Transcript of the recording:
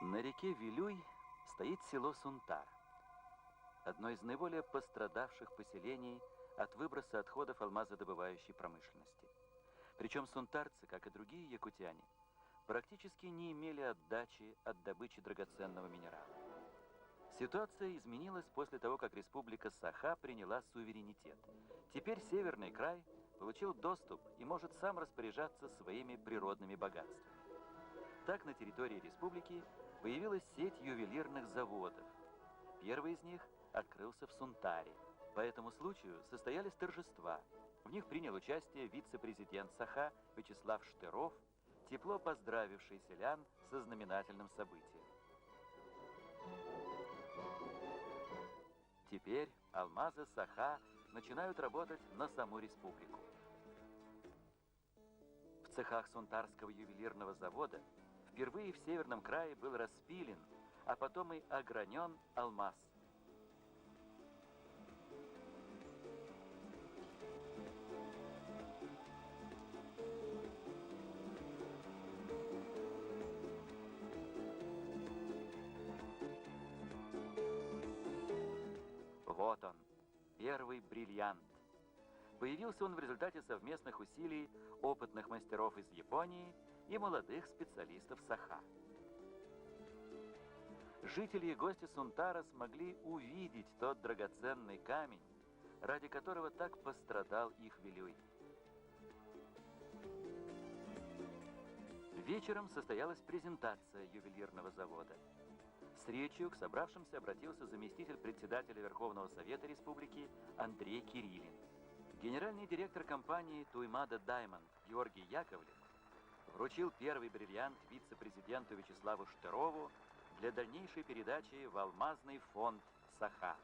На реке Вилюй стоит село Сунтар, одно из наиболее пострадавших поселений от выброса отходов алмазодобывающей промышленности. Причем сунтарцы, как и другие якутяне, практически не имели отдачи от добычи драгоценного минерала. Ситуация изменилась после того, как республика Саха приняла суверенитет. Теперь Северный край получил доступ и может сам распоряжаться своими природными богатствами. Так на территории республики появилась сеть ювелирных заводов. Первый из них открылся в Сунтаре. По этому случаю состоялись торжества. В них принял участие вице-президент Саха Вячеслав Штыров, тепло поздравивший селян со знаменательным событием. Теперь алмазы Саха начинают работать на саму республику. В цехах Сунтарского ювелирного завода впервые в Северном крае был распилен, а потом и огранен алмаз. Вот он, первый бриллиант. Появился он в результате совместных усилий опытных мастеров из Японии и молодых специалистов Саха. Жители и гости Сунтара смогли увидеть тот драгоценный камень, ради которого так пострадал их Вилюй. Вечером состоялась презентация ювелирного завода. С речью к собравшимся обратился заместитель председателя Верховного Совета Республики Андрей Кириллин. Генеральный директор компании «Туймада Даймонд» Георгий Яковлев вручил первый бриллиант вице-президенту Вячеславу Штырову для дальнейшей передачи в алмазный фонд Саха.